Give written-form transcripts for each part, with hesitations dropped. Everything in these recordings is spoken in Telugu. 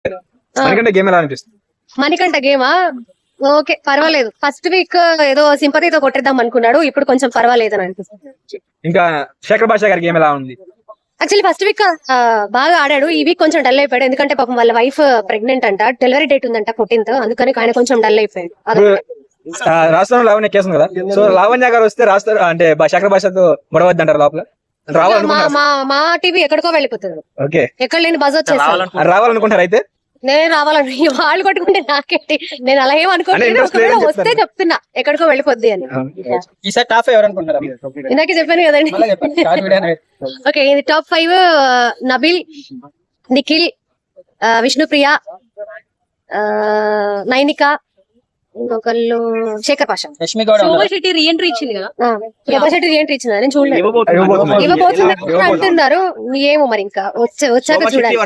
మనకంటే గేమ్ ఎలా అనిపిస్తుంది? మణికంఠ గేమా ఓకే పర్వాలేదు. ఫస్ట్ వీక్ ఏదో సింపతితో కొట్టేద్దాం అనుకున్నాడు, ఇప్పుడు కొంచెం పర్వాలేదు అని అనిపిస్తుంది. ఇంకా శేఖర్ భాష గారి గేమ్ ఎలా ఉంది? యాక్చువల్లీ ఫస్ట్ వీక్ బాగా ఆడాడు, ఈ వీక్ కొంచెం డల్ అయిపోయాడు. ఎందుకంటే పాపం వాళ్ళ వైఫ్ ప్రెగ్నెంట్ అంట, డెలివరీ డేట్ ఉందంట 14th, అందుకని ఆయన కొంచెం డల్ అయిపోయాడు. రాష్ట్రంలో లావణ్య కేసు ఉంది కదా, సో లావణ్య గారు వస్తే రాస్తారు అంటే శేఖర్ భాషతో గొడవద్దు అంటారు లోపల మా టీవీ ఎక్కడికో వెళ్ళిపోతుంది, ఓకే ఎక్కడ లేని బజ్ వచ్చేసి రావాలనుకుంటారు. అయితే నేను రావాలని వాళ్ళు కొట్టుకుంటే నాకేంటి, నేను అలా ఏం అనుకోవట్లేదు, వస్తే చెప్తున్నా ఎక్కడికో వెళ్ళిపోద్ది అని. ఈసారి టాప్ ఎవరు అనుకుంటారు? ఇందాకే చెప్పాను కదండి. ఓకే, ఇది టాప్ 5 నబిల్, నిఖిల్, విష్ణుప్రియ, నైనిక, ఇంకొకళ్ళు శేఖర్ పాషా. శోభా శెట్టి రీఎంట్రీ ఇచ్చింది కదా, శోభా శెట్టి రీఎంట్రీ ఇచ్చింది, నేను చూడలేదు. ఇవ్వబోతుంది అంటున్నారు, ఏమో మరి ఇంకా వచ్చాక చూడాలి.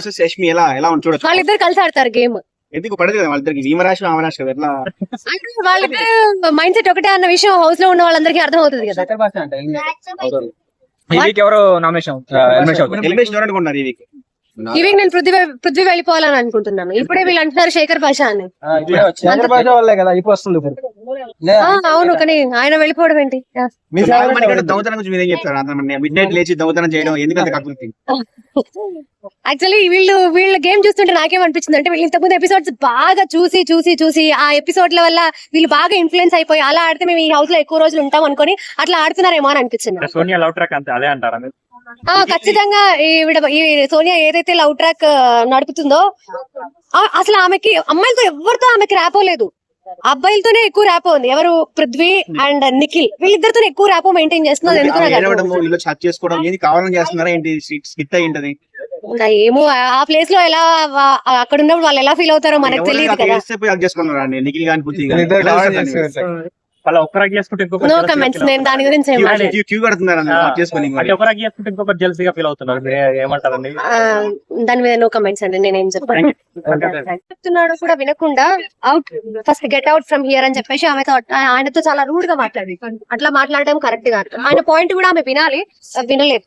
వాళ్ళిద్దరు కలిసి ఆడతారు గేమ్. ఎందుకు పడదు కదా వాళ్ళిద్దరికి, భీమరాశి ఆమరాశి కదా, ఎట్లా వాళ్ళిద్దరు మైండ్ సెట్ ఒకటే అన్న విషయం హౌస్ లో ఉన్న వాళ్ళందరికీ అర్థం అవుతుంది కదా. ఈ వీక్ ఎవరు నామినేషన్ ఎలిమినేషన్ అనుకుంటున్నారు ఈ వీక్? ఈ వీక్ నేను పృథ్వీ వెళ్ళిపోవాలని అనుకుంటున్నాను. ఇప్పుడే వీళ్ళు అంటున్నారు శేఖర్ పాషా అని. శేఖర్ భాష వాళ్ళే కదా ఇప్పుడు వస్తుంది. అవును, కానీ ఆయన వెళ్ళిపోవడం ఏంటి? దొంగతనం గురించి మీరేం చెప్తారు? మిడ్ నైట్ లేచి దొంగతనం చేయడం ఎందుకంత కక్కుర్తి? యాక్చువల్లీ వీళ్ళ గేమ్ చూస్తుంటే నాకేమనిపించింది అంటే, వీళ్ళు ఇంతకుముందు ఎపిసోడ్స్ బాగా చూసి ఆ ఎపిసోడ్ల వల్ల వీళ్ళు బాగా ఇన్ఫ్లుయెన్స్ అయిపోయి అలా ఆడితే మేము ఈ హౌస్ లో ఎక్కువ రోజులు ఉంటాం అనుకుని అట్లా ఆడుతున్నారేమో అని అనిపించింది. సోనియా లవ్ ట్రాక్ అంతే అదే అంటారా? ఖచ్చితంగా ఈ సోనియా ఏదైతే లవ్ ట్రాక్ నడుపుతుందో, అసలు ఆమెకి అమ్మాయిలతో ఎవరితో ఆమెకి ర్యాపో లేదు, అబ్బాయిలతోనే ఎక్కువ ర్యాపో ఉంది. ఎవరు? పృథ్వీ అండ్ నిఖిల్, వీళ్ళిద్దరితో ఎక్కువ ర్యాపో మెయింటైన్ చేస్తున్నారు. ఇంకా ఏమో ఆ ప్లేస్ లో ఎలా అక్కడ ఉన్నప్పుడు వాళ్ళు ఎలా ఫీల్ అవుతారో మనకు తెలియదు కదా. నో కమెంట్స్, నేను దాని గురించి దాని మీద నో కమెంట్స్ అండి, నేనేం చెప్పాను. చెప్తున్నాడు కూడా వినకుండా out, first get out from here అని చెప్పేసి ఆయనతో చాలా రూడ్ గా మాట్లాడి, అట్లా మాట్లాడడం కరెక్ట్ గా. ఆయన పాయింట్ కూడా ఆమె వినాలి, వినలేదు.